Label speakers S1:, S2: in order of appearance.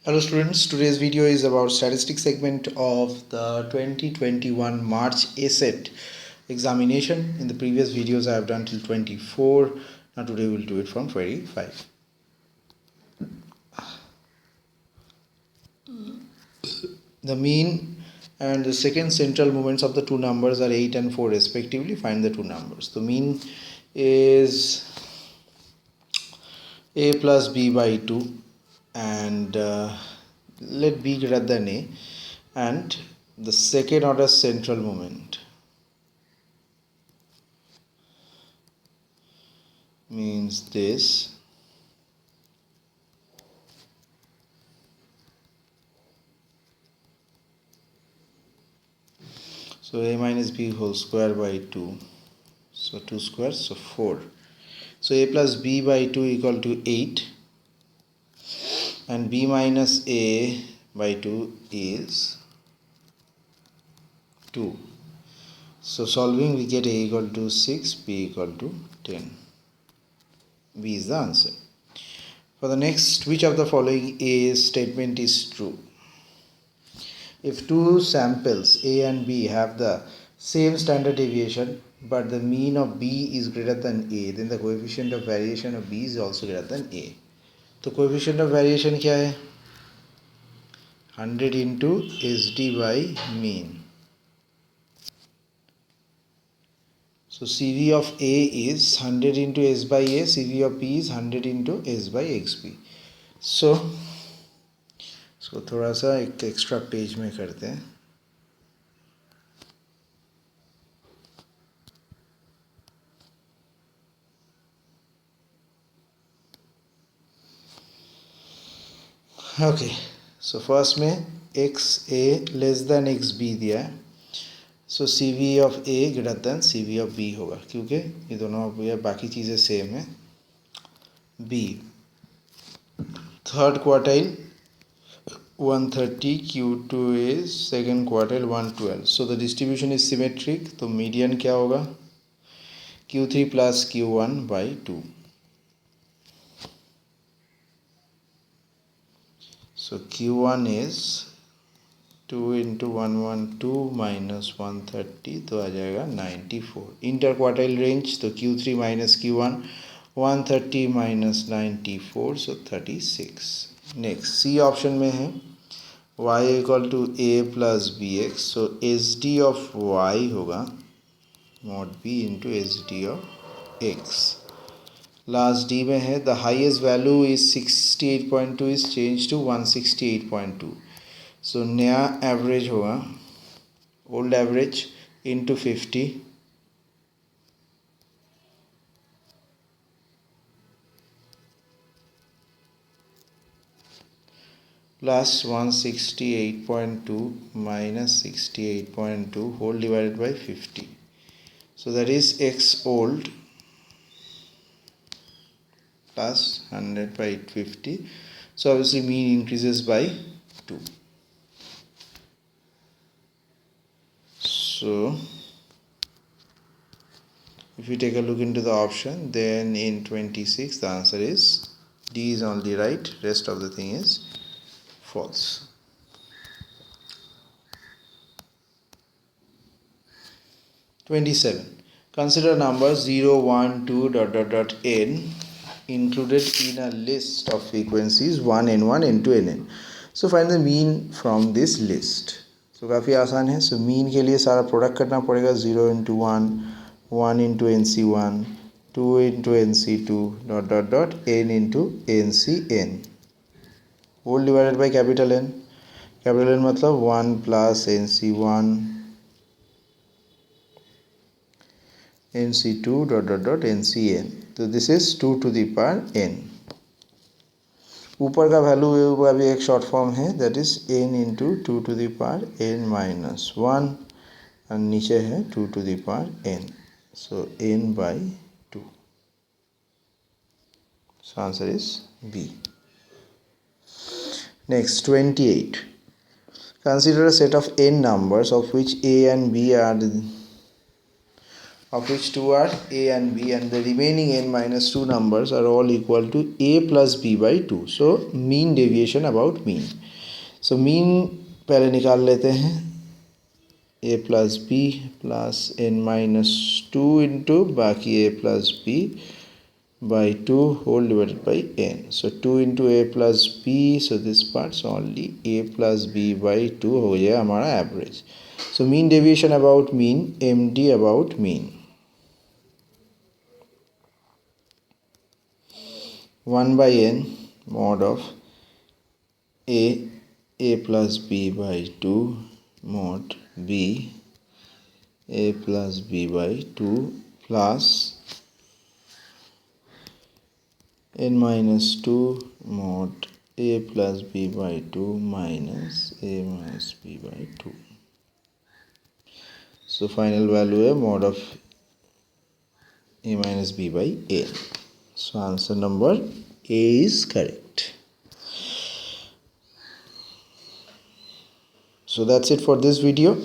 S1: Hello students, today's video is about statistics segment of the 2021 March ACET examination. In the previous videos I have done till 24. Now today we will do it from 25. The mean and the second central moments of the two numbers are 8 and 4 respectively. Find the two numbers. The mean is a plus b by 2 and let b greater than a, and the second order central moment means this. So a minus b whole square by 2, so 2 squares, so 4. So a plus b by 2 equal to 8, and b minus a by 2 is 2. So solving we get a equal to 6, b equal to 10. B is the answer. For the next, which of the following A statement is true? If two samples A and B have the same standard deviation but the mean of B is greater than A, then the coefficient of variation of B is also greater than A. So coefficient of variation क्या है? 100 into SD by mean. So CV of A is 100 into S by A, CV of B is 100 into S by XB. So इसको थोड़ा सा एक extra page में करते हैं. Okay, so first में XA लेस देन XB दिया है. सो CV of A greater than CV of B होगा, क्योंकि ये दोनों ये बाकी चीज़ें सेम है. B third quartile 130, Q2 is second quartile 112. So the distribution is symmetric. तो median क्या होगा? Q3 plus Q1 by 2. So Q1 is 2 into 112 minus 130, तो आ जाएगा 94. Interquartile range, तो Q3 minus Q1, 130 minus 94, so 36. Next, C option में है y equal to a plus bx, so SD of y होगा mod b into SD of x. Last D में है the highest value is 68.2 is change to 168.2. So नया average होगा old average into 50 plus 168.2 minus 68.2 whole divided by 50. So that is x old plus 100 by 50. So obviously mean increases by 2. So if you take a look into the option, then in 26 the answer is D is only right, rest of the thing is false. 27. Consider numbers 0, 1, 2, ... n included in a list of frequencies 1, n1, n2, nn. So find the mean from this list. So काफ़ी आसान है. So mean के लिए सारा product करना पड़ेगा. 0 into 1, 1 into nc1, 2 into nc2, ... n into ncn. Whole divided by capital N. Capital N मतलब 1 plus nc1, nc2, ... ncn. तो this is 2 to the power n. ऊपर का वैल्यू का भी एक शॉर्ट फॉर्म है, that is n into 2 to the power n minus 1, और नीचे है 2 to the power n, so n by 2. So answer is B. Next, 28. Consider a set of n numbers of which a and b are of which 2 are a and b, and the remaining n minus 2 numbers are all equal to a plus b by 2. So mean deviation about mean. So mean पहले निकाल लेते हैं, a plus b plus n minus 2 into बाकी a plus b by 2 whole divided by n. So 2 into a plus b, so this part's only a plus b by 2 हो गया हमारा average. So mean deviation about mean, MD about mean. 1 by n mod of a plus b by 2 mod b a plus b by 2 plus n minus 2 mod a plus b by 2 minus a minus b by 2. So final value है mod of a minus b by a. So answer number A is correct. So that's it for this video.